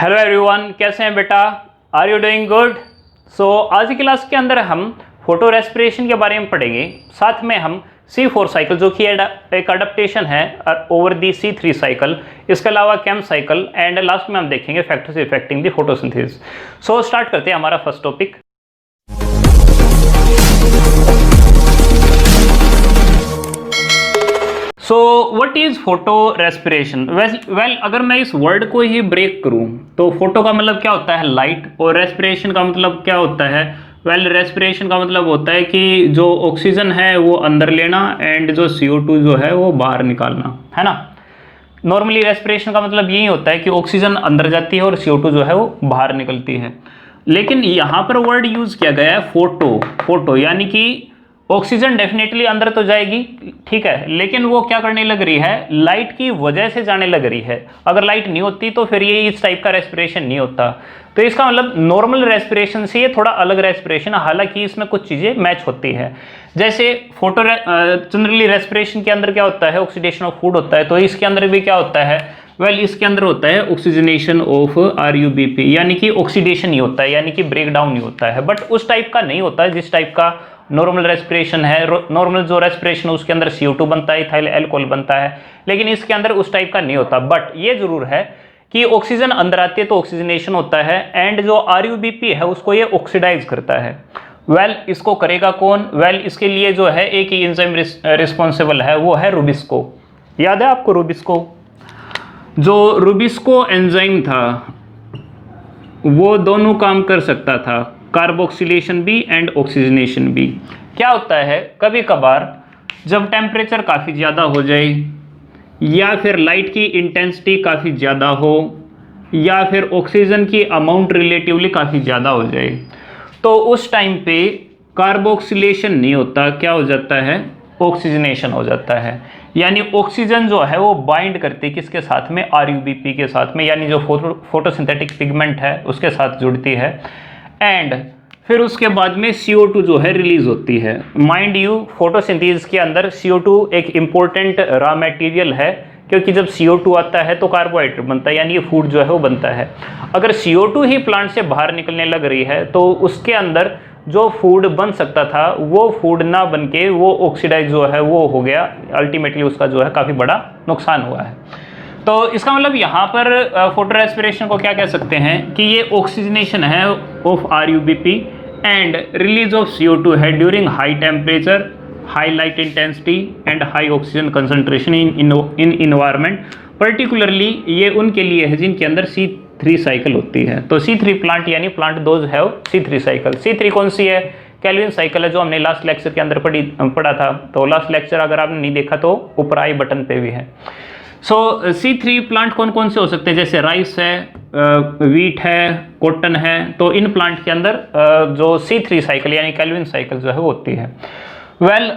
Hello everyone, कैसे हैं बेटा? Are you doing good? आज की क्लास के अंदर हम फोटो रेस्पिरेशन के बारे में पढ़ेंगे। साथ में हम C4 साइकिल जो कि एक अडेप्टेशन है ओवर दी C3 साइकिल, इसके अलावा कैम साइकिल एंड लास्ट में हम देखेंगे factors affecting the photosynthesis. Start करते हैं हमारा first topic. What is photorespiration? Well अगर मैं इस वर्ड को ही ब्रेक करूं तो फोटो का मतलब क्या होता है? लाइट। और रेस्पिरेशन का मतलब क्या होता है? वेल रेस्पिरेशन का मतलब होता है कि जो ऑक्सीजन है वो अंदर लेना एंड जो CO2 जो है वो बाहर निकालना, है ना। नॉर्मली रेस्पिरेशन का मतलब यही होता है कि ऑक्सीजन अंदर जाती है और CO2 जो है वो बाहर निकलती है। लेकिन यहाँ पर वर्ड यूज किया गया है फोटो यानी कि ऑक्सीजन डेफिनेटली अंदर तो जाएगी, ठीक है, लेकिन वो क्या करने लग रही है? लाइट की वजह से जाने लग रही है। अगर लाइट नहीं होती तो फिर ये इस टाइप का रेस्पिरेशन नहीं होता। तो इसका मतलब नॉर्मल रेस्पिरेशन से ये थोड़ा अलग रेस्पिरेशन, हालांकि इसमें कुछ चीजें मैच होती है। जैसे फोटो जनरली रेस्पिरेशन के अंदर क्या होता है? ऑक्सीडेशन ऑफ फूड होता है। तो इसके अंदर भी क्या होता है? वेल इसके अंदर होता है ऑक्सीजनेशन ऑफ RUBP, यानी कि ऑक्सीडेशन नहीं होता है, यानी कि ब्रेक डाउन नहीं होता है। बट उस टाइप का नहीं होता है जिस टाइप का नॉर्मल रेस्पिरेशन है। नॉर्मल जो रेस्पिरेशन है उसके अंदर CO2 बनता है, इथाइल अल्कोहल बनता है, लेकिन इसके अंदर उस टाइप का नहीं होता। बट ये जरूर है कि ऑक्सीजन अंदर आती है तो ऑक्सीजनेशन होता है एंड जो RUBP है उसको ये ऑक्सीडाइज करता है। वेल इसको करेगा कौन? वेल इसके लिए जो है एक ही एंजाइम रिस्पॉन्सिबल है, वो है रुबिस्को। याद है आपको रुबिस्को? जो रुबिस्को एंजाइम था वो दोनों काम कर सकता था, कार्बोक्सिलेशन भी एंड ऑक्सीजनेशन भी। क्या होता है कभी कभार जब टेम्परेचर काफ़ी ज़्यादा हो जाए या फिर लाइट की इंटेंसिटी काफ़ी ज़्यादा हो या फिर ऑक्सीजन की अमाउंट रिलेटिवली काफ़ी ज़्यादा हो जाए तो उस टाइम पे कार्बोक्सिलेशन नहीं होता, क्या हो जाता है? ऑक्सीजनेशन हो जाता है। यानी ऑक्सीजन जो है वो बाइंड करती है किसके साथ में? RUBP के साथ में, यानी जो फोटोसिंथेटिक पिगमेंट है उसके साथ जुड़ती है एंड फिर उसके बाद में CO2 जो है रिलीज होती है। माइंड यू, फोटोसिंथेसिस के अंदर CO2 एक इम्पोर्टेंट रॉ मटेरियल है, क्योंकि जब CO2 आता है तो कार्बोहाइड्रेट बनता है, यानी ये फूड जो है वो बनता है। अगर CO2 ही प्लांट से बाहर निकलने लग रही है तो उसके अंदर जो फूड बन सकता था वो फूड ना बन के वो ऑक्सीडाइज जो है वो हो गया, अल्टीमेटली उसका जो है काफ़ी बड़ा नुकसान हुआ है। तो इसका मतलब यहाँ पर फोटो रेस्पिरेशन को क्या कह सकते हैं कि ये ऑक्सीजनेशन है of RUBP and release of CO2 है during high temperature, high light intensity and high oxygen concentration in environment. Particularly ये उनके लिए है जिनके अंदर C3 साइकिल होती है। तो C3 प्लांट यानी plant those have C3 cycle. C3 कौन सी है? कैल्विन साइकिल है, जो हमने लास्ट लेक्चर के अंदर पढ़ा था। तो लास्ट लेक्चर अगर आपने नहीं देखा तो ऊपर आई बटन पे भी है। C3 प्लांट कौन कौन से हो सकते हैं? जैसे राइस है, वीट है, कॉटन है। तो इन प्लांट के अंदर जो C3 साइकिल यानी कैल्विन साइकिल जो है वो होती है। वेल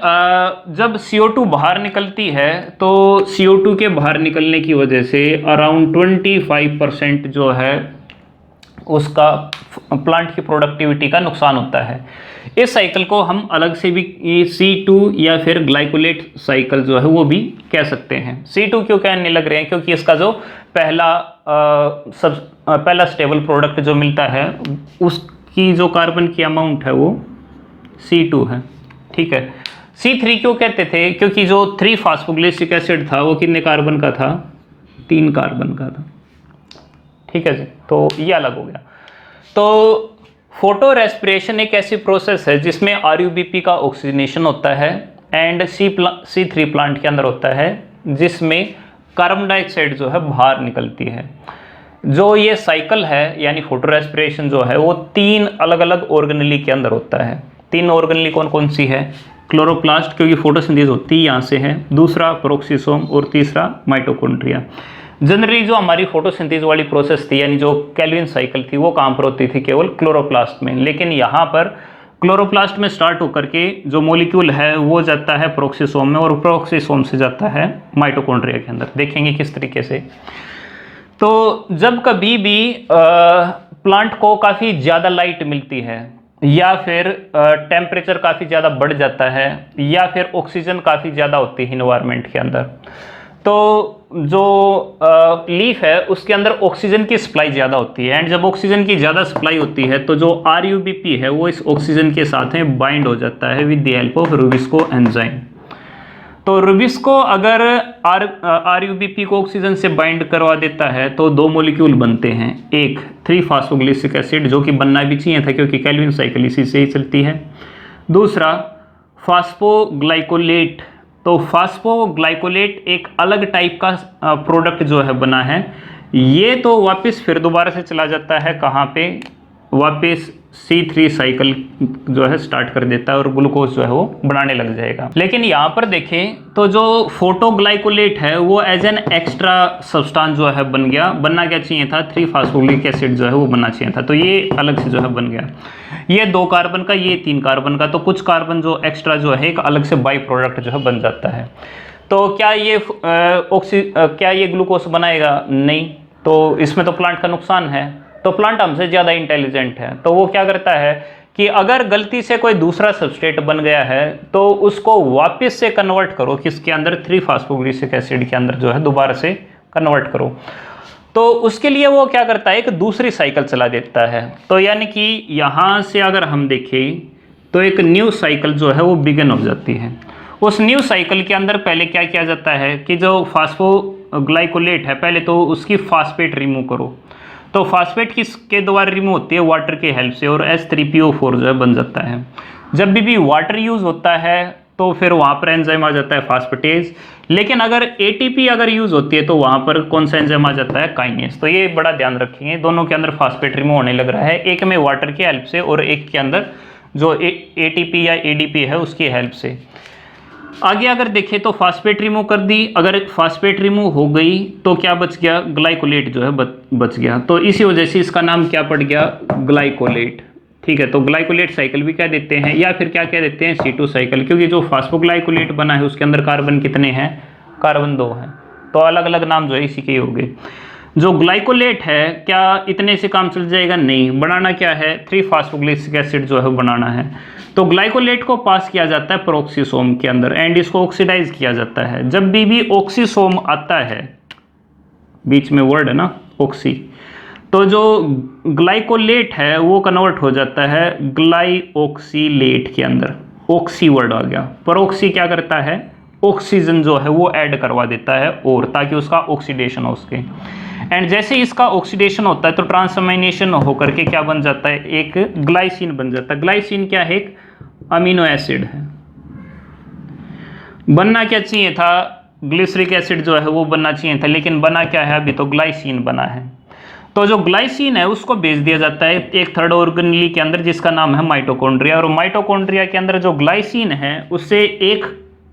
जब CO2 बाहर निकलती है तो CO2 के बाहर निकलने की वजह से अराउंड 25% जो है उसका प्लांट की प्रोडक्टिविटी का नुकसान होता है। इस साइकिल को हम अलग से भी C2 या फिर ग्लाइकोलेट साइकिल जो है वो भी कह सकते हैं। C2 क्यों कहने लग रहे हैं? क्योंकि इसका जो पहला स्टेबल प्रोडक्ट जो मिलता है उसकी जो कार्बन की अमाउंट है वो C2 है, ठीक है। C3 क्यों कहते थे? क्योंकि जो 3 फास्फोग्लिसरिक एसिड था वो कितने कार्बन का था? 3 कार्बन का था, ठीक है जी। तो ये अलग हो गया। तो फोटो रेस्पिरेशन एक ऐसी प्रोसेस है जिसमें RUBP का ऑक्सीजनेशन होता है एंड C3 प्लांट के अंदर होता है जिसमें कार्बन डाइऑक्साइड जो है बाहर निकलती है। जो ये साइकिल है यानी फोटो रेस्पिरेशन जो है वो 3 अलग अलग ऑर्गेनेली के अंदर होता है। 3 ऑर्गेनेली कौन कौन सी है? क्लोरोप्लास्ट, क्योंकि फोटोसिंथेसिस होती है यहाँ से है, दूसरा पेरोक्सिसोम और तीसरा माइटोकॉन्ड्रिया। जनरली जो हमारी फोटोसिंथेसिस वाली प्रोसेस थी यानी जो कैल्विन साइकिल थी वो कहाँ पर होती थी? केवल क्लोरोप्लास्ट में। लेकिन यहाँ पर क्लोरोप्लास्ट में स्टार्ट होकर के जो मॉलिक्यूल है वो जाता है पेरोक्सिसोम में और पेरोक्सिसोम से जाता है माइटोकॉन्ड्रिया के अंदर। देखेंगे किस तरीके से। तो जब कभी भी प्लांट को काफ़ी ज़्यादा लाइट मिलती है या फिर टेम्परेचर काफ़ी ज़्यादा बढ़ जाता है या फिर ऑक्सीजन काफ़ी ज़्यादा होती है इन्वायरमेंट के अंदर, तो जो लीफ है उसके अंदर ऑक्सीजन की सप्लाई ज़्यादा होती है, एंड जब ऑक्सीजन की ज़्यादा सप्लाई होती है तो जो RUBP है वो इस ऑक्सीजन के साथ में बाइंड हो जाता है with the help of Rubisco enzyme. तो रुबिस्को अगर RUBP को ऑक्सीजन से बाइंड करवा देता है तो दो मॉलिक्यूल बनते हैं, एक 3-फॉस्फोग्लिसरिक एसिड जो कि बनना भी चाहिए था क्योंकि केल्विन साइकिल इसी से ही चलती है, दूसरा फास्फोग्लाइकोलेट। तो फास्फोग्लाइकोलेट एक अलग टाइप का प्रोडक्ट जो है बना है, ये तो वापस फिर दोबारा से चला जाता है कहाँ पे, वापस C3 साइकिल जो है स्टार्ट कर देता है और ग्लूकोज जो है वो बनाने लग जाएगा। लेकिन यहाँ पर देखें तो जो फोटोग्लाइकोलेट है वो एज एन एक्स्ट्रा सब्सटेंस जो है बन गया, बनना क्या चाहिए था 3-फॉस्फोग्लिक एसिड जो है वो बनना चाहिए था, तो ये अलग से जो है बन गया, ये 2 कार्बन का, ये 3 कार्बन का, तो कुछ कार्बन जो एक्स्ट्रा जो है एक अलग से बाई प्रोडक्ट जो है बन जाता है। तो क्या ये क्या ये ग्लूकोज बनाएगा? नहीं, तो इसमें तो प्लांट का नुकसान है। तो प्लांट हमसे ज़्यादा इंटेलिजेंट है, तो वो क्या करता है कि अगर गलती से कोई दूसरा सबस्ट्रेट बन गया है तो उसको वापस से कन्वर्ट करो, किसके अंदर 3-फॉस्फोग्लिसरिक एसिड के अंदर जो है दोबारा से कन्वर्ट करो। तो उसके लिए वो क्या करता है, एक दूसरी साइकिल चला देता है। तो यानी कि यहाँ से अगर हम देखें तो एक न्यू साइकिल जो है वो बिगिन हो जाती है। उस न्यू साइकिल के अंदर पहले क्या किया जाता है कि जो फास्फोग्लाइकोलेट है पहले तो उसकी फास्फेट रिमूव करो, तो फास्फेट किसके द्वारा रिमूव होती है? वाटर के हेल्प से, और H3PO4 जो है बन जाता है। जब भी वाटर यूज़ होता है तो फिर वहाँ पर एंजाइम आ जाता है फास्फेटेज, लेकिन अगर ATP अगर यूज़ होती है तो वहाँ पर कौन सा एंजाइम आ जाता है? काइनेज। तो ये बड़ा ध्यान रखेंगे, दोनों के अंदर फास्फेट रिमूव होने लग रहा है, एक में वाटर की हेल्प से और एक के अंदर जो ATP या ADP है उसकी हेल्प से। आगे अगर देखें तो फास्फेट रिमूव कर दी, अगर फास्फेट रिमूव हो गई तो क्या बच गया? ग्लाइकोलेट जो है बच गया, तो इसी वजह से इसका नाम क्या पड़ गया? ग्लाइकोलेट। ठीक है, तो ग्लाइकोलेट साइकिल भी क्या देते हैं, या फिर क्या देते हैं? C2 साइकिल, क्योंकि जो फास्फोग्लाइकोलेट बना है उसके अंदर कार्बन कितने हैं? कार्बन 2 हैं, तो अलग अलग नाम जो है इसी के हो गए। जो ग्लाइकोलेट है क्या इतने से काम चल जाएगा? नहीं, बनाना क्या है? 3-फॉस्फोग्लिसरिक एसिड जो है वो बनाना है। तो ग्लाइकोलेट को पास किया जाता है पेरोक्सिसोम के अंदर एंड इसको ऑक्सीडाइज किया जाता है। जब भी ऑक्सीसोम आता है, बीच में वर्ड है ना ऑक्सी, तो जो ग्लाइकोलेट है वो कन्वर्ट हो जाता है ग्लाइऑक्सीलेट के अंदर, ऑक्सी वर्ड आ गया। पेरोक्सी क्या करता है? ऑक्सीजन जो है वो ऐड करवा देता है और ताकि उसका ऑक्सीडेशन हो सके, एंड जैसे इसका ऑक्सीडेशन होता है तो ट्रांसअमाइनेशन होकर के क्या बन जाता है? एक ग्लाइसिन बन जाता है। ग्लाइसिन क्या है? एक अमीनो एसिड है। बनना क्या चाहिए था? ग्लिसरिक एसिड जो है वो बनना चाहिए था, लेकिन बना क्या है? अभी तो ग्लाइसिन बना है। तो जो ग्लाइसिन है उसको भेज दिया जाता है एक थर्ड ऑर्गेनेली के अंदर जिसका नाम है माइटोकॉन्ड्रिया, और माइटोकॉन्ड्रिया के अंदर जो ग्लाइसिन है उससे एक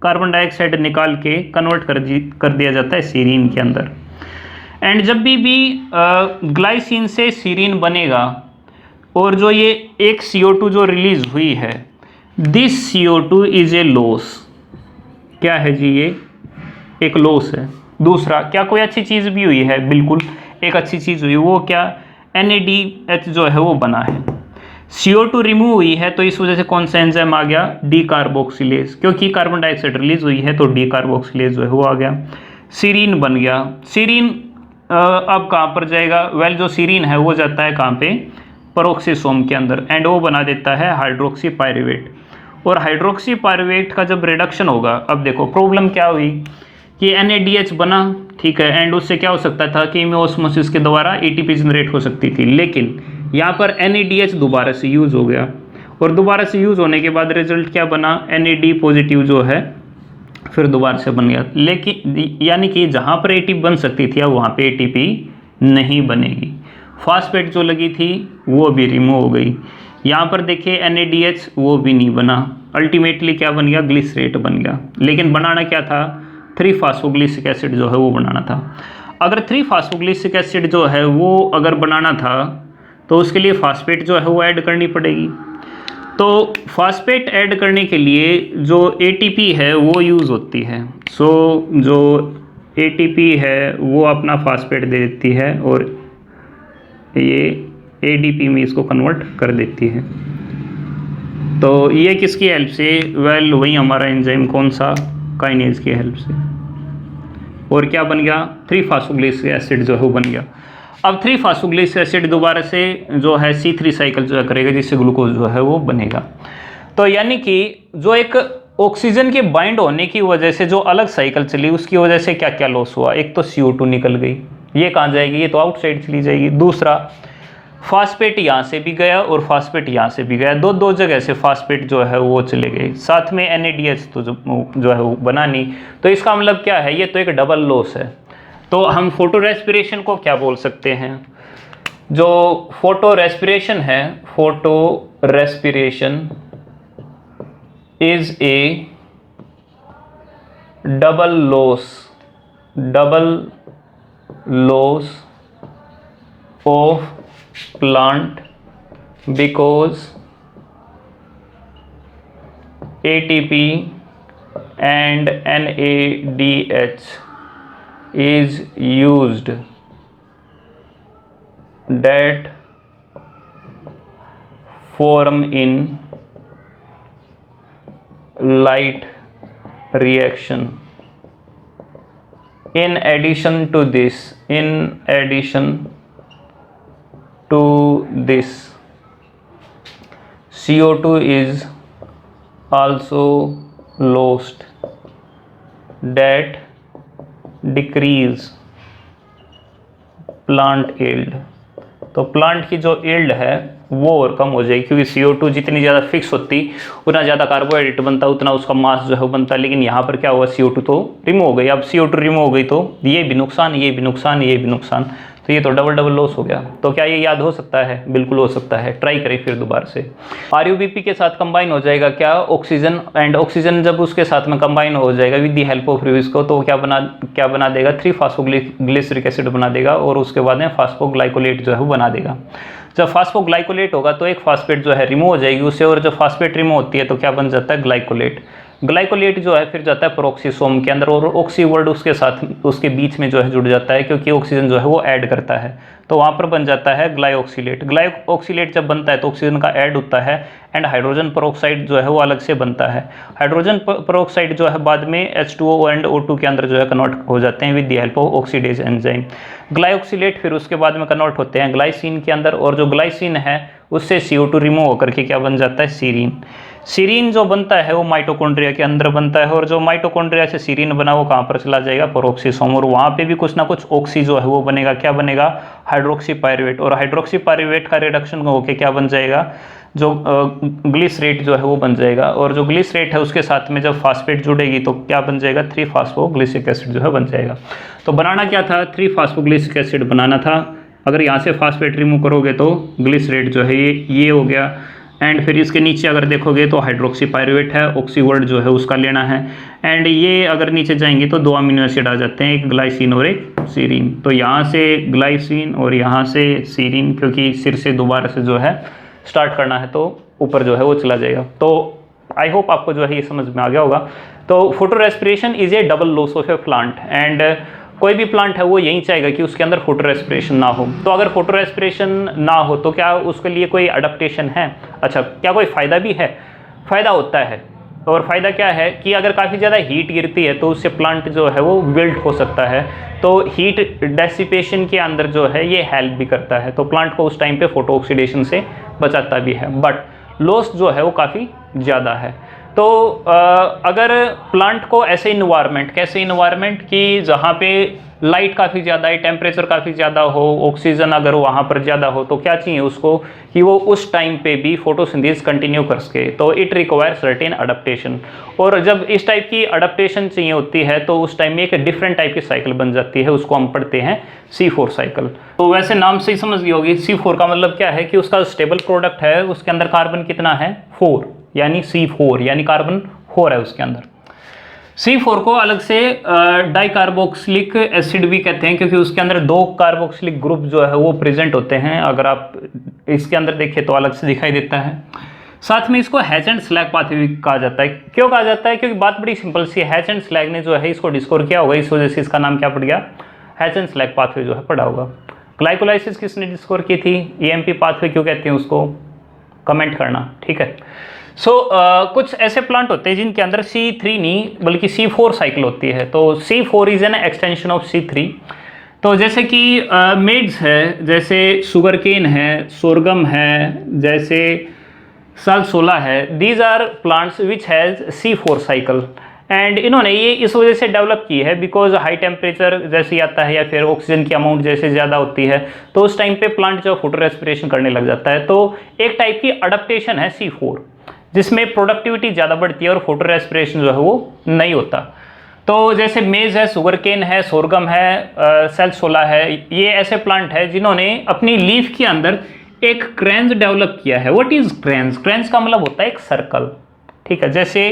कार्बन डाइऑक्साइड निकाल के कन्वर्ट कर दिया जाता है सीरीन के अंदर। एंड जब भी ग्लाइसिन से सीरीन बनेगा और जो ये एक CO2 जो रिलीज हुई है, this CO2 is a loss. क्या है जी? ये एक लॉस है। दूसरा, क्या कोई अच्छी चीज़ भी हुई है? बिल्कुल एक अच्छी चीज़ हुई, वो क्या? NADH जो है वो बना है। CO2 रिमूव हुई है तो इस वजह से कौन सा एंजाइम आ गया? डीकार्बोक्सिलेज, क्योंकि कार्बन डाइऑक्साइड रिलीज हुई है तो डीकार्बोक्सिलेज जो है वो आ गया, सीरीन बन गया। सीरीन अब कहाँ पर जाएगा? वेल जो सीरीन है वो जाता है कहाँ पे? पेरोक्सिसोम के अंदर, एंड वो बना देता है हाइड्रोक्सी पायरुवेट। और हाइड्रोक्सी पायरुवेट का जब रिडक्शन होगा, अब देखो प्रॉब्लम क्या हुई कि NADH बना, ठीक है, एंड उससे क्या हो सकता था कि ऑस्मोसिस के द्वारा ATP जनरेट हो सकती थी, लेकिन यहाँ पर NADH दोबारा से यूज़ हो गया, और दोबारा से यूज़ होने के बाद रिजल्ट क्या बना? NAD पॉजिटिव जो है फिर दोबारा से बन गया। लेकिन यानी कि जहाँ पर ATP बन सकती थी अब वहाँ पे ATP नहीं बनेगी। फास्फेट जो लगी थी वो भी रिमूव हो गई। यहाँ पर देखिए NADH वो भी नहीं बना, अल्टीमेटली क्या बन गया? ग्लिसरेट बन गया। लेकिन बनाना क्या था? 3-फॉस्फोग्लिसरिक एसिड जो है वो बनाना था। अगर 3-फॉस्फोग्लिसरिक एसिड जो है वो अगर बनाना था तो उसके लिए फास्फेट जो है वो ऐड करनी पड़ेगी। तो फास्फेट ऐड करने के लिए जो ATP है वो यूज़ होती है। सो जो ATP है वो अपना फास्फेट दे देती है और ये ADP में इसको कन्वर्ट कर देती है। तो ये किसकी हेल्प से? वेल वही हमारा एंजाइम कौन सा? काइनेज की हेल्प से। और क्या बन गया, 3-फॉस्फोग्लिसरिक एसिड जो है वो बन गया। अब 3-फॉस्फोग्लिसरिक एसिड दोबारा से जो है C3 साइकिल जो है करेगा, जिससे ग्लूकोज जो है वो बनेगा। तो यानी कि जो एक ऑक्सीजन के बाइंड होने की वजह से जो अलग साइकिल चली, उसकी वजह से क्या क्या लॉस हुआ, एक तो CO2 निकल गई, ये कहाँ जाएगी, ये तो आउटसाइड चली जाएगी। दूसरा, फास्फेट यहाँ से भी गया और फास्फेट यहाँ से भी गया, दो जगह से फास्फेट जो है वो चले गए। साथ में NADH तो जो है वो बना नहीं, तो इसका मतलब क्या है, ये तो एक डबल लॉस है। तो हम फोटो रेस्पिरेशन को क्या बोल सकते हैं, जो फोटो रेस्पिरेशन है, photo respiration is A double loss of plant because ATP and NADH is used that form in light reaction. In addition to this, CO2 is also lost that decrease plant yield. तो plant की जो yield है वो और कम हो जाएगी, क्योंकि CO2 जितनी ज़्यादा फिक्स होती उतना ज़्यादा कार्बोहाइड्रेट बनता, उतना उसका मास जो है वो बनता। लेकिन यहाँ पर क्या हुआ, CO2 तो रिमूव हो गई। अब CO2 रिमूव हो गई तो ये भी नुकसान, ये भी नुकसान, ये भी नुकसान, तो ये तो डबल लॉस हो गया। तो क्या ये याद हो सकता है, बिल्कुल हो सकता है। ट्राई करें फिर दोबारा से। RUBP के साथ कंबाइन हो जाएगा क्या, ऑक्सीजन, एंड ऑक्सीजन जब उसके साथ में कंबाइन हो जाएगा with the help of reviews को, तो क्या बना देगा, 3-फॉस्फोग्लिसरिक एसिड बना देगा, और उसके बाद में फास्फोग्लाइकोलेट जो है वो बना देगा। जब फास्फोग्लाइकोलेट होगा तो एक फास्फेट जो है रिमूव हो जाएगी उससे, और जब फास्फेट रिमूव होती है तो क्या बन जाता है, ग्लाइकोलेट। ग्लाइकोलेट जो है फिर जाता है पेरोक्सीसोम के अंदर, और ऑक्सी वर्ड उसके साथ उसके बीच में जो है जुड़ जाता है, क्योंकि ऑक्सीजन जो है वो ऐड करता है, तो वहाँ पर बन जाता है ग्लाइऑक्सीलेट। ग्लाइऑक्सीलेट जब बनता है तो ऑक्सीजन का ऐड होता है, एंड हाइड्रोजन पेरोक्साइड जो है वो अलग से बनता है। हाइड्रोजन पेरोक्साइड जो है बाद में H2O एंड O2 के अंदर जो है कन्वर्ट हो जाते हैं with the help of oxidase enzyme. Glyoxylate फिर उसके बाद में कन्वर्ट होते हैं ग्लाइसिन के अंदर, और जो ग्लाइसिन है उससे CO2 रिमूव होकर के क्या बन जाता है, सीरीन। सीरीन जो बनता है वो माइटोकॉन्ड्रिया के अंदर बनता है, और जो माइटोकॉन्ड्रिया से सीरीन बना वो कहाँ पर चला जाएगा, पेरोक्सीसोम, और वहाँ पे भी कुछ ना कुछ ऑक्सी जो है वो बनेगा, क्या बनेगा, हाइड्रोक्सी पायरुवेट, और हाइड्रोक्सी पायरुवेट का रिडक्शन होकर क्या बन जाएगा, जो ग्लिसरेट जो है वो बन जाएगा, और जो ग्लिसरेट है उसके साथ में जब फास्फेट जुड़ेगी तो क्या बन जाएगा, 3-फॉस्फोग्लिसरिक एसिड जो है बन जाएगा। तो बनाना क्या था, 3-फॉस्फोग्लिसरिक एसिड बनाना था। अगर यहाँ से फास्फेट रिमूव करोगे तो ग्लिसरेट जो है ये हो गया, एंड फिर इसके नीचे अगर देखोगे तो हाइड्रोक्सी पायरुवेट है, ऑक्सी वर्ड जो है उसका लेना है, एंड ये अगर नीचे जाएंगे तो 2 अमीनो एसिड आ जाते हैं, एक ग्लाइसिन और एक सीरीन। तो यहाँ से ग्लाइसिन और यहाँ से सीरीन, क्योंकि सिर से दोबारा से जो है स्टार्ट करना है तो ऊपर जो है वो चला जाएगा। तो आई होप आपको जो है ये समझ में आ गया होगा। तो photo respiration is A double loss of A plant, and कोई भी प्लांट है वो यही चाहेगा कि उसके अंदर फोटो रेस्पिरेशन ना हो। तो अगर फोटो रेस्पिरेशन ना हो तो क्या उसके लिए कोई अडेप्टेशन है, अच्छा क्या कोई फ़ायदा भी है, फ़ायदा होता है। और फ़ायदा क्या है कि अगर काफ़ी ज़्यादा हीट गिरती है तो उससे प्लांट जो है वो विल्ट हो सकता है, तो हीट डेसिपेशन के अंदर जो है ये हेल्प भी करता है, तो प्लांट को उस टाइम पे फोटो ऑक्सीडेशन से बचाता भी है। बट लॉस जो है वो काफ़ी ज़्यादा है। तो अगर प्लांट को ऐसे इन्वायरमेंट, कैसे इन्वायरमेंट कि जहाँ पे लाइट काफ़ी ज़्यादा है, टेम्परेचर काफ़ी ज़्यादा हो, ऑक्सीजन अगर वहाँ पर ज़्यादा हो, तो क्या चाहिए उसको कि वो उस टाइम पे भी फोटोसिंथेसिस कंटिन्यू कर सके, तो इट रिक्वायर सर्टेन अडेप्टेशन। और जब इस टाइप की अडेप्टेशन चाहिए होती है तो उस टाइम में एक डिफरेंट टाइप की साइकिल बन जाती है, उसको हम पढ़ते हैं C4 साइकिल। तो वैसे नाम से ही समझ ली होगी, C4 का मतलब क्या है कि उसका स्टेबल प्रोडक्ट है, उसके अंदर कार्बन कितना है, 4, यानी C4, यानी कार्बन 4 है उसके अंदर। C4 को अलग से डाइकार्बोक्सिलिक एसिड भी कहते हैं, क्योंकि उसके अंदर 2 कार्बोक्सिलिक ग्रुप जो है वो प्रेजेंट होते हैं। अगर आप इसके अंदर देखें तो अलग से दिखाई देता है। साथ में इसको हैच एंड स्लैग पाथवे भी कहा जाता है। क्यों कहा जाता है, क्योंकि बात बड़ी सिंपल सी है, हैच एंड स्लैग ने जो है इसको डिस्कवर किया होगा, इस वजह से इसका नाम क्या पड़ गया, हैच एंड स्लैग पाथवे जो है पड़ा होगा। ग्लाइकोलाइसिस किसने डिस्कवर की थी, EMP पाथवे क्यों कहते हैं उसको, कमेंट करना, ठीक है। कुछ ऐसे प्लांट होते हैं जिनके अंदर C3 नहीं बल्कि C4 साइकिल होती है। तो C4 is an extension of C3। तो जैसे कि मेड्स है, जैसे शुगर केन है, सोरगम है, जैसे सालसोला है, these are plants which has C4 cycle. And इन्होंने ये इस वजह से डेवलप की है बिकॉज हाई टेम्परेचर जैसे आता है या फिर ऑक्सीजन की अमाउंट जैसे ज़्यादा होती है तो उस टाइम पे प्लांट जो फोटो रेस्पिरेशन करने लग जाता है। तो एक टाइप की अडप्टेशन है C4 जिसमें प्रोडक्टिविटी ज़्यादा बढ़ती है और फोटो रेस्पिरेशन जो है वो नहीं होता। तो जैसे मेज है, शुगर केन है, सोरगम है, सालसोला है, ये ऐसे प्लांट है जिन्होंने अपनी लीफ के अंदर एक क्रेंज डेवलप किया है। What is क्रेंज? क्रेंज का मतलब होता है एक सर्कल, ठीक है। जैसे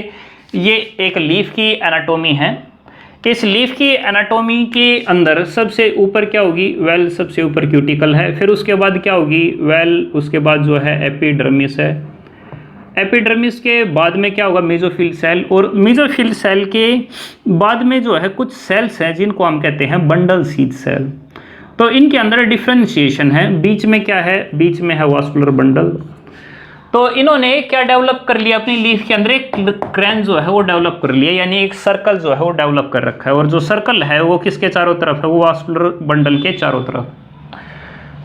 ये एक लीफ की एनाटोमी है। इस लीफ की एनाटोमी के अंदर सबसे ऊपर क्या होगी? वेल सबसे ऊपर क्यूटिकल है, फिर उसके बाद क्या होगी? वेल उसके बाद जो है एपिडर्मिस है। एपिडर्मिस के बाद में क्या होगा? Mesophyll cell. और मेसोफिल सेल के बाद में जो है कुछ सेल्स हैं जिनको हम कहते हैं बंडल सीथ सेल। तो इनके अंदर डिफ्रेंशिएशन है। बीच में क्या है? बीच में है वास्कुलर बंडल। तो इन्होंने क्या डेवलप कर लिया? अपनी लीफ के अंदर एक क्रेंज जो है वो डेवलप कर लिया, यानी एक सर्कल जो है वो डेवलप कर रखा है। और जो सर्कल है वो किसके चारों तरफ है? वो वास्कुलर बंडल के चारों तरफ।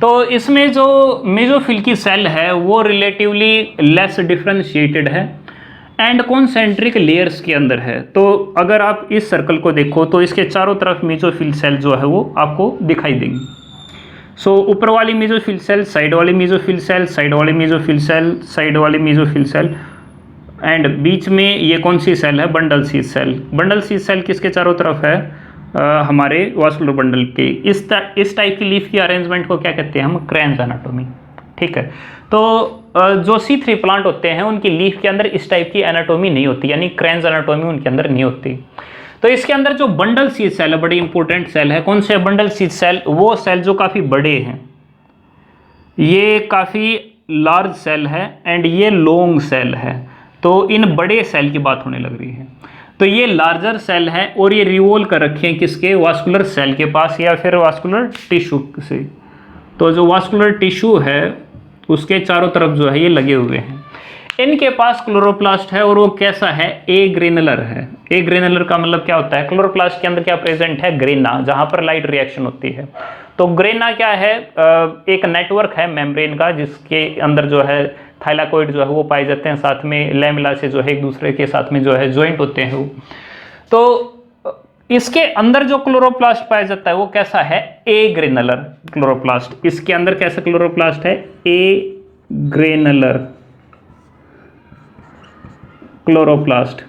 तो इसमें जो मेसोफिल की सेल है वो रिलेटिवली लेस डिफ्रेंशिएटेड है एंड कॉन्सेंट्रिक लेयर्स के अंदर है। तो अगर आप इस सर्कल को देखो तो इसके चारों तरफ मेसोफिल सेल जो है वो आपको दिखाई देंगी। ऊपर वाली मेसोफिल सेल, साइड वाली मेसोफिल सेल, साइड वाली मेसोफिल सेल, साइड वाली मेसोफिल सेल एंड बीच में ये कौन सी सेल है? Bundle sheath cell. Bundle sheath cell किसके चारों तरफ है? हमारे वास्कुलर बंडल के। इस टाइप की लीफ की अरेंजमेंट को क्या कहते हैं हम? क्रेंज एनाटोमी, ठीक है। तो जो C3 प्लांट होते हैं उनकी लीफ के अंदर इस टाइप की एनाटोमी नहीं होती, यानी क्रेंज एनाटोमी उनके अंदर नहीं होती। तो इसके अंदर जो बंडल सीथ सेल है बड़ी इंपॉर्टेंट सेल है। कौन से बंडल सीथ सेल? वो सेल जो काफ़ी बड़े हैं, ये काफ़ी लार्ज सेल है एंड ये लॉन्ग सेल है। तो इन बड़े सेल की बात होने लग रही है। तो ये लार्जर सेल है और ये रिवॉल्व कर रखे हैं किसके? वास्कुलर सेल के पास या फिर वास्कुलर टिश्यू से। तो जो वास्कुलर टिश्यू है उसके चारों तरफ जो है ये लगे हुए हैं। इनके पास क्लोरोप्लास्ट है और वो कैसा है? ए ग्रेनुलर है। ए ग्रेनुलर का मतलब क्या होता है? क्लोरोप्लास्ट के अंदर क्या प्रेजेंट है? ग्रेना, जहां पर लाइट रिएक्शन होती है। तो ग्रेना क्या है? एक नेटवर्क है मेम्ब्रेन का जिसके अंदर जो है थाइलाकोइड जो है वो पाए जाते हैं, साथ में लैमेला से जो है एक दूसरे के साथ में जो है ज्वाइंट होते हैं वो। तो इसके अंदर जो क्लोरोप्लास्ट पाया जाता है वो कैसा है? ए ग्रेनुलर क्लोरोप्लास्ट। इसके अंदर कैसा क्लोरोप्लास्ट है? ए ग्रेनुलर क्लोरोप्लास्ट।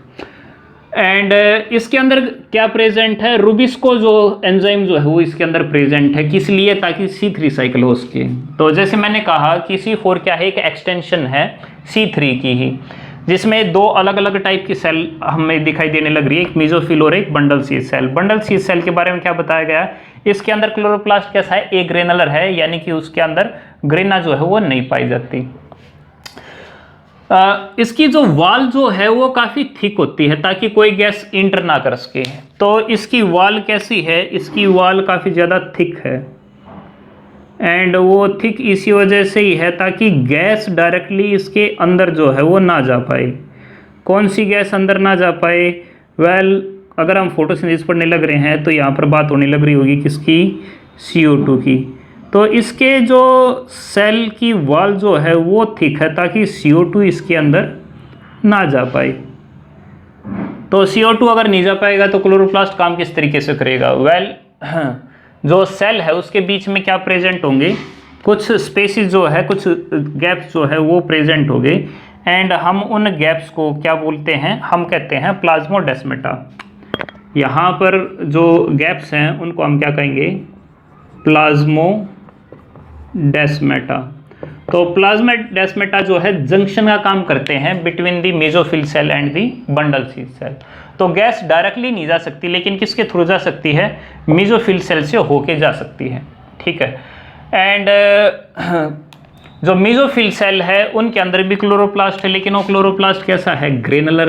एंड इसके अंदर क्या प्रेजेंट है? रुबिस्को जो एंजाइम जो है वो इसके अंदर प्रेजेंट है। किस लिए? ताकि C3 साइकिल हो उसकी। तो जैसे मैंने कहा कि C4 क्या है? एक एक्सटेंशन है C3 की ही, जिसमें दो अलग अलग टाइप की सेल हमें दिखाई देने लग रही है, एक मेसोफिल और एक bundle sheath cell. Bundle sheath cell के बारे में क्या बताया गया? इसके अंदर क्लोरोप्लास्ट कैसा है? ए ग्रेनुलर है, यानी कि उसके अंदर ग्रेना जो है वो नहीं पाई जाती। इसकी जो वाल जो है वो काफ़ी थिक होती है ताकि कोई गैस इंटर ना कर सके। तो इसकी वाल कैसी है? इसकी वाल काफ़ी ज़्यादा थिक है एंड वो थिक इसी वजह से ही है ताकि गैस डायरेक्टली इसके अंदर जो है वो ना जा पाए। कौन सी गैस अंदर ना जा पाए? वेल अगर हम फोटोसिंथेसिस पढ़ने लग रहे हैं तो यहाँ पर बात होने लग रही होगी किसकी? CO2 की। तो इसके जो सेल की वॉल जो है वो थिक है ताकि CO2 इसके अंदर ना जा पाए। तो CO2 अगर नहीं जा पाएगा तो क्लोरोप्लास्ट काम किस तरीके से करेगा? वेल जो सेल है उसके बीच में क्या प्रेजेंट होंगे? कुछ स्पेसिस जो है, कुछ गैप्स जो है वो प्रेजेंट होंगे एंड हम उन गैप्स को क्या बोलते हैं? हम कहते हैं प्लाज्मोडेस्माटा। यहाँ पर जो गैप्स हैं उनको हम क्या कहेंगे? प्लाज्मोडेस्माटा। तो प्लाज्मोडेस्माटा जो है जंक्शन का काम करते हैं between the mesophyll cell and the bundle sheath cell. तो गैस डायरेक्टली नहीं जा सकती, लेकिन किसके थ्रू जा सकती है? मेसोफिल सेल से होके जा सकती है, ठीक है। एंड जो मेसोफिल सेल है उनके अंदर भी क्लोरोप्लास्ट है, लेकिन वो क्लोरोप्लास्ट कैसा है? ग्रेनुलर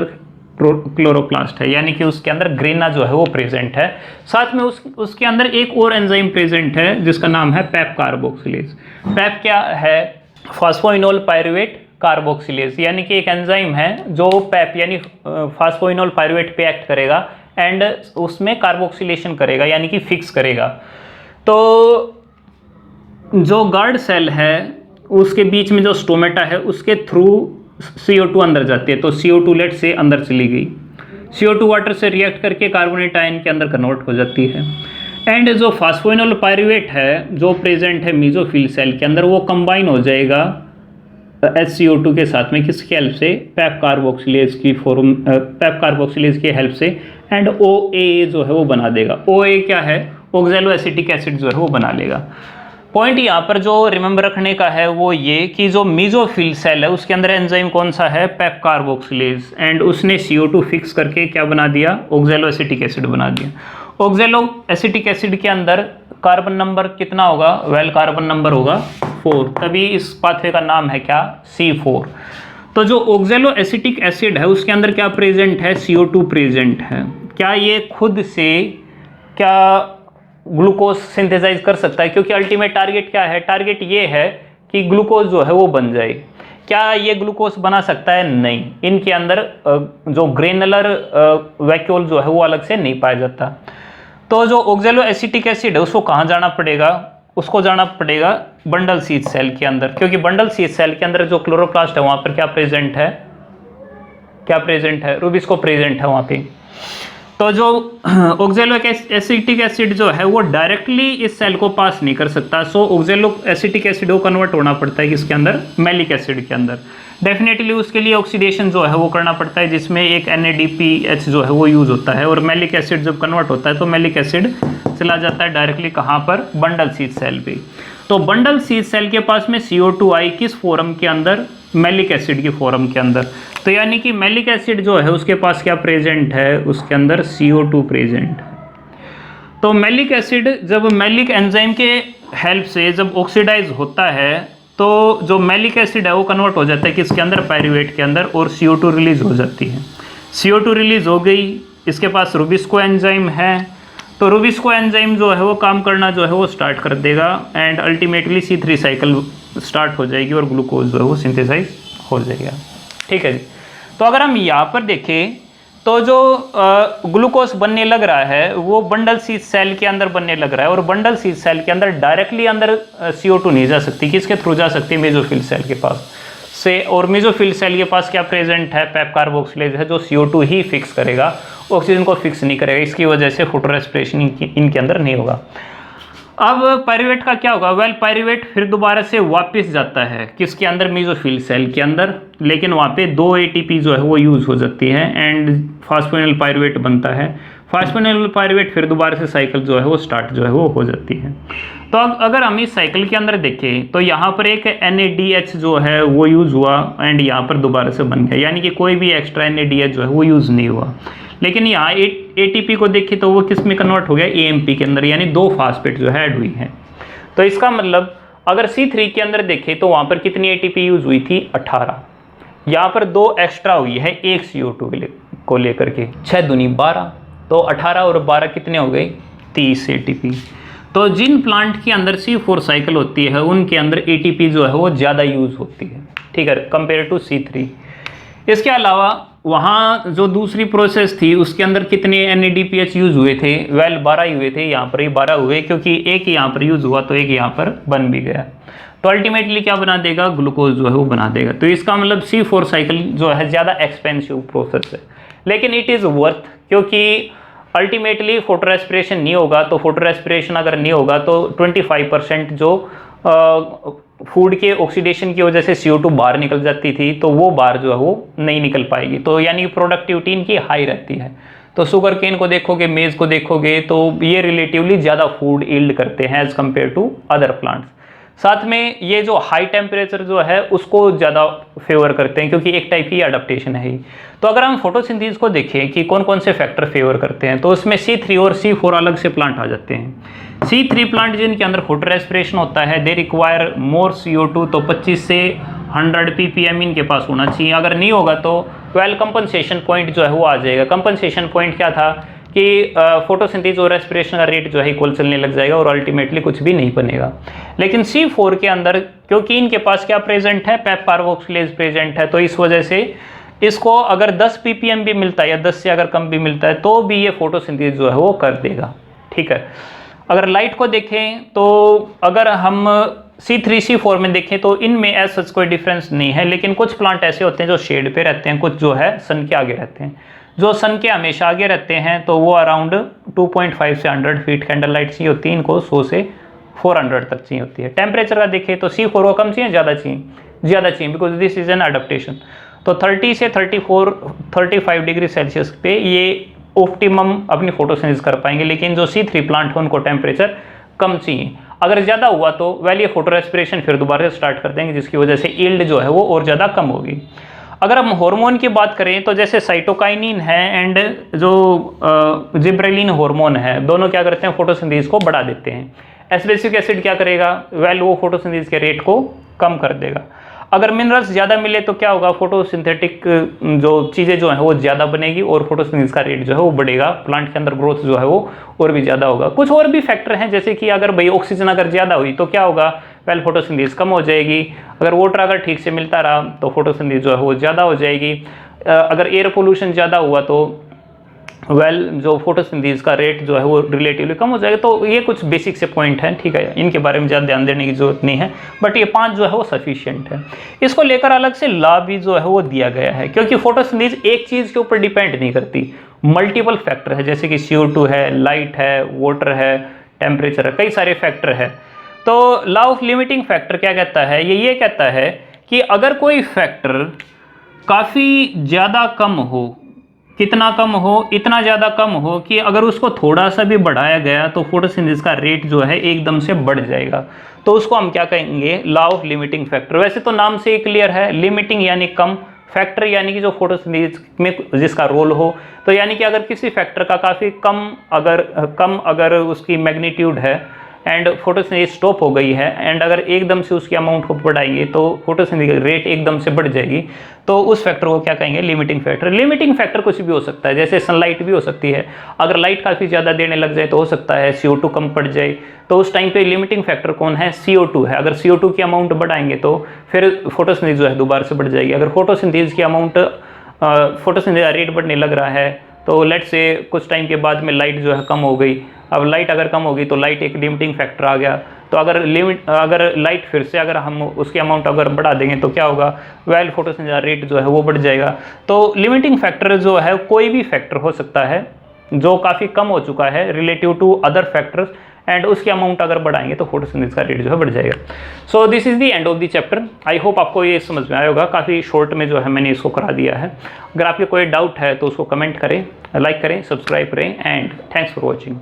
क्लोरोप्लास्ट है, यानी कि उसके अंदर ग्रेना जो है वो प्रेजेंट है। साथ में उसके अंदर एक और एंजाइम प्रेजेंट है जिसका नाम है पैप कार्बोक्सिलेज। पैप क्या है? फॉस्फोइनोल पायरुवेट कार्बोक्सिलेज, यानी कि एक एंजाइम है जो पैप यानी फास्फोइनोल पायरुवेट पे एक्ट करेगा एंड उसमें कार्बोक्सिलेशन करेगा यानी कि फिक्स करेगा। तो जो गार्ड सेल है उसके बीच में जो स्टोमेटा है उसके थ्रू CO2 अंदर जाती है, तो CO2 लेट से अंदर चली गई, CO2 वाटर से रिएक्ट करके कार्बोनेट आयन के अंदर कन्वर्ट हो जाती है। एंड जो फास्फोइनोल पायरुवेट है जो प्रेजेंट है मेसोफिल सेल के अंदर वो कंबाइन हो जाएगा HCO2 के साथ में, किसकी हेल्प से, पैप कार्बोक्सिलेज की फॉर्म, पैप कार्बोक्सिलेज की हेल्प से, एंड OA जो है वो बना देगा। OA क्या है, ऑक्सैलो एसिटिक एसिड जो है वो बना लेगा। पॉइंट यहाँ पर जो रिमेंबर रखने का है वो ये कि जो मेसोफिल सेल है उसके अंदर एंजाइम कौन सा है, पैप कार्बोक्सिलेज, एंड उसने CO2 फिक्स करके क्या बना दिया, ऑक्सैलो एसिटिक एसिड बना दिया। ऑक्सैलो एसिटिक एसिड के अंदर कार्बन नंबर कितना होगा, वेल कार्बन नंबर होगा 4, तभी इस पाथवे का नाम है क्या, C4। तो जो ऑक्सैलो एसिटिक एसिड है उसके अंदर क्या प्रेजेंट है, CO2 प्रेजेंट है। क्या ये खुद से क्या ग्लूकोज सिंथेसाइज कर सकता है, क्योंकि अल्टीमेट टारगेट क्या है, टारगेट ये है कि ग्लूकोज जो है वो बन जाए। क्या ये ग्लूकोज बना सकता है, नहीं, इनके अंदर जो ग्रेनुलर वैक्यूल जो है वो अलग से नहीं पाया जाता। तो जो ऑक्सैलो एसिटिक एसिड है उसको कहाँ जाना पड़ेगा, उसको जाना पड़ेगा बंडल सीथ सेल के अंदर, क्योंकि बंडल सीथ सेल के अंदर जो क्लोरोप्लास्ट है वहाँ पर क्या प्रेजेंट है, क्या प्रेजेंट है, रूबिस्को प्रेजेंट है वहाँ पे। तो जो ऑक्सैलो एसिटिक एसिड जो है वो डायरेक्टली इस सेल को पास नहीं कर सकता, सो ऑक्सैलो एसिटिक एसिड को कन्वर्ट होना पड़ता है किसके अंदर, मैलिक एसिड के अंदर। डेफिनेटली उसके लिए ऑक्सीडेशन जो है वो करना पड़ता है, जिसमें एक NADPH जो है वो यूज होता है, और मैलिक एसिड जब कन्वर्ट होता है तो मैलिक एसिड चला जाता है डायरेक्टली कहाँ पर, बंडल सीथ सेल पे। तो बंडल सीथ सेल के पास में CO2 आई किस फॉर्म के अंदर, मैलिक एसिड की फॉर्म के अंदर। तो यानी कि मैलिक एसिड जो है उसके पास क्या प्रेजेंट है, उसके अंदर CO2 प्रेजेंट है। तो मैलिक एसिड जब मैलिक एंजाइम के हेल्प से जब ऑक्सीडाइज होता है तो जो मैलिक एसिड है वो कन्वर्ट हो जाता है किसके अंदर, पायरुवेट के अंदर, और CO2 रिलीज हो जाती है। CO2 रिलीज हो गई, इसके पास रूबिस्को एंजाइम है, तो रूबिस्को एंजाइम जो है वो काम करना जो है वो स्टार्ट कर देगा and ultimately C3 cycle start हो जाएगी और ग्लूकोज जो है वो सिंथेसाइज हो जाएगा। ठीक है जी। तो अगर हम यहाँ पर देखें तो जो ग्लूकोज बनने लग रहा है वो बंडल सीथ सेल के अंदर बनने लग रहा है, और बंडल सीथ सेल के अंदर डायरेक्टली अंदर CO2 नहीं जा सकती, किसके थ्रू जा सकती है, मेसोफिल सेल के पास से। और मेसोफिल सेल के पास क्या प्रेजेंट है, पैप कार्बोक्सिलेज है जो CO2 ही फिक्स करेगा, ऑक्सीजन को फिक्स नहीं करेगा, इसकी वजह से फोटो रेस्पिरेशन इनके अंदर नहीं होगा। अब पायरुवेट का क्या होगा, वेल पायरुवेट फिर दोबारा से वापस जाता है किसके अंदर, मेसोफिल सेल के अंदर, लेकिन वहाँ पे 2 ATP जो है वो यूज़ हो जाती है एंड फास्फोइनोल पायरुवेट बनता है। फास्फोइनोल पायरुवेट फिर दोबारा से साइकिल जो है वो स्टार्ट जो है वो हो जाती है। तो अब अगर हम इस साइकिल के अंदर देखें तो यहाँ पर एक NADH जो है वो यूज़ हुआ एंड यहाँ पर दोबारा से बन गया, यानी कि कोई भी एक्स्ट्रा NADH जो है वो यूज़ नहीं हुआ। लेकिन यहाँ ATP को देखें तो वो किस में कन्वर्ट हो गया, AMP के अंदर, यानी 2 फास्फेट जो है ऐड हुई हैं। तो इसका मतलब अगर C3 के अंदर देखें तो वहाँ पर कितनी ATP यूज़ हुई थी, 18। यहाँ पर 2 एक्स्ट्रा हुई है एक CO2 को लेकर के, 6 दूनी 12, तो 18 और 12 कितने हो गए, 30 ATP। तो जिन प्लांट के अंदर C4 साइकिल होती है उनके अंदर ATP जो है वो ज़्यादा यूज़ होती है, ठीक है, कंपेयर टू C3। इसके अलावा वहाँ जो दूसरी प्रोसेस थी उसके अंदर कितने NADPH यूज़ हुए थे, वेल 12 ही हुए थे, यहाँ पर ही 12 हुए, क्योंकि एक यहाँ पर यूज़ हुआ तो एक यहाँ पर बन भी गया। तो अल्टीमेटली क्या बना देगा, ग्लूकोज जो है वो बना देगा। तो इसका मतलब C4 साइकिल जो है ज़्यादा एक्सपेंसिव प्रोसेस है, लेकिन इट इज़ वर्थ, क्योंकि अल्टीमेटली फोटो रेस्पिरेशन नहीं होगा, तो फोटो रेस्पिरेशन अगर नहीं होगा तो 25% जो फूड के ऑक्सीडेशन की वजह से CO2 बाहर निकल जाती थी तो वो बाहर जो है वो नहीं निकल पाएगी, तो यानी कि प्रोडक्टिविटी इनकी हाई रहती है। तो शुगर केन को देखोगे, मेज को देखोगे तो ये रिलेटिवली ज़्यादा फूड यील्ड करते हैं as compare to other plants. साथ में ये जो हाई टेम्परेचर जो है उसको ज़्यादा फेवर करते हैं, क्योंकि एक टाइप की अडेप्टेशन है ही। तो अगर हम फोटोसिंथेसिस को देखें कि कौन कौन से फैक्टर फेवर करते हैं तो उसमें C3 और C4 अलग से प्लांट आ जाते हैं। C3 प्लांट जिनके अंदर फोटो रेस्पिरेशन होता है दे रिक्वायर मोर CO2, तो 25 से 100 ppm इनके पास होना चाहिए। अगर नहीं होगा तो वेल कंपनसेशन पॉइंट जो है वो आ जाएगा। कंपनसेशन पॉइंट क्या था कि फोटोसिंथेसिस और रेस्पिरेशन का रेट जो है इक्वल चलने लग जाएगा और अल्टीमेटली कुछ भी नहीं बनेगा। लेकिन C4 के अंदर क्योंकि इनके पास क्या प्रेजेंट है, पेप कार्बोक्सिलेज प्रेजेंट है, तो इस वजह से इसको अगर 10 ppm भी मिलता है या 10 से अगर कम भी मिलता है तो भी ये फोटोसिंथेसिस जो है वो कर देगा। ठीक है, अगर लाइट को देखें तो अगर हम C3 C4 में देखें तो इनमें ऐसा कोई डिफरेंस नहीं है, लेकिन कुछ प्लांट ऐसे होते हैं जो शेड पे रहते हैं, कुछ जो है सन के आगे रहते हैं। जो सन के हमेशा आगे रहते हैं तो वो अराउंड 2.5 से 100 फीट कैंडल लाइट चाहिए होती है, इनको 100 से 400 तक चाहिए होती है। टेम्परेचर का देखें तो C4 को कम चाहिए, ज़्यादा चाहिए, ज़्यादा चाहिए, because this is an adaptation. तो 30 से 35 डिग्री सेल्सियस पे ये ऑप्टिमम अपनी फोटोसिंथेसिस कर पाएंगे, लेकिन जो C3 प्लांट है उनको टेम्परेचर कम चाहिए। अगर ज़्यादा हुआ तो वेल ये फोटो रेस्पिरेशन फिर दोबारा से स्टार्ट कर देंगे, जिसकी वजह से यील्ड जो है वो और ज़्यादा कम होगी। अगर हम हार्मोन की बात करें तो जैसे साइटोकाइनिन है एंड जो जिब्रेलिन हार्मोन है, दोनों क्या करते हैं, फोटोसिंथेसिस को बढ़ा देते हैं। एस्पेरिक एसिड क्या करेगा, वेल वो फोटोसिंथेसिस के रेट को कम कर देगा। अगर मिनरल्स ज़्यादा मिले तो क्या होगा, फोटोसिंथेटिक जो चीज़ें जो हैं वो ज़्यादा बनेगी और फोटोसिंथेसिस का रेट जो है वो बढ़ेगा, प्लांट के अंदर ग्रोथ जो है वो और भी ज़्यादा होगा। कुछ और भी फैक्टर हैं, जैसे कि अगर भाई ऑक्सीजन अगर ज़्यादा हुई तो क्या होगा, वेल फोटोसिंथेसिस कम हो जाएगी। अगर वाटर अगर ठीक से मिलता रहा तो फोटोसिंथेसिस जो है वो ज़्यादा हो जाएगी। अगर एयर पोल्यूशन ज़्यादा हुआ तो वेल जो फोटोसिंथेसिस का रेट जो है वो रिलेटिवली कम हो जाएगा। तो ये कुछ बेसिक से पॉइंट हैं, ठीक है, इनके बारे में ज़्यादा ध्यान देने की जरूरत नहीं है, बट ये 5 जो है वो सफिशिएंट है। इसको लेकर अलग से लॉ भी जो है वो दिया गया है, क्योंकि फोटोसिंथेसिस एक चीज़ के ऊपर डिपेंड नहीं करती, मल्टीपल फैक्टर है, जैसे कि CO2 है, लाइट है, वाटर है, टेम्परेचर है, कई सारे फैक्टर है। तो लॉ ऑफ लिमिटिंग फैक्टर क्या कहता है, ये कहता है कि अगर कोई फैक्टर काफ़ी ज़्यादा कम हो, कितना कम हो, इतना ज़्यादा कम हो कि अगर उसको थोड़ा सा भी बढ़ाया गया तो फोटोसिंथेसिस का रेट जो है एकदम से बढ़ जाएगा, तो उसको हम क्या कहेंगे, लॉ ऑफ लिमिटिंग फैक्टर। वैसे तो नाम से ही क्लियर है, लिमिटिंग यानी कम, फैक्टर यानी कि जो फोटोसिंथेसिस में जिसका रोल हो, तो यानी कि अगर किसी फैक्टर का काफ़ी कम अगर उसकी मैग्नीट्यूड है एंड फोटोसिंथेसिस स्टॉप हो गई है एंड अगर एकदम से उसकी अमाउंट को बढ़ाएंगे तो फोटोसिंथेसिस रेट एकदम से बढ़ जाएगी, तो उस फैक्टर को क्या कहेंगे, लिमिटिंग फैक्टर। लिमिटिंग फैक्टर कुछ भी हो सकता है, जैसे सनलाइट भी हो सकती है। अगर लाइट काफ़ी ज़्यादा देने लग जाए तो हो सकता है CO2 कम पड़ जाए, तो उस टाइम पे लिमिटिंग फैक्टर कौन है, CO2 है। अगर CO2 की अमाउंट बढ़ाएंगे तो फिर फोटोसिंथेसिस जो है दोबारा से बढ़ जाएगी। अगर फोटोसिंथेसिस की अमाउंट फोटोसिंथेसिस रेट बढ़ने लग रहा है तो लेट्स से कुछ टाइम के बाद में लाइट जो है कम हो गई। अब लाइट अगर कम होगी तो लाइट एक लिमिटिंग फैक्टर आ गया, तो अगर लाइट फिर से अगर हम उसकी अमाउंट अगर बढ़ा देंगे तो क्या होगा, वेल फोटोसिंथेसिस रेट जो है वो बढ़ जाएगा। तो लिमिटिंग फैक्टर जो है कोई भी फैक्टर हो सकता है जो काफ़ी कम हो चुका है relative to other factors and उसकी अमाउंट अगर बढ़ाएंगे तो फोटोसिंथेसिस का रेट जो है बढ़ जाएगा। So this is the end of the chapter. I hope आपको ये समझ में आया होगा, काफ़ी शॉर्ट में जो है मैंने इसको करा दिया है। अगर आपके कोई डाउट है तो उसको कमेंट करें, लाइक करें, सब्सक्राइब करें एंड थैंक्स फॉर वॉचिंग।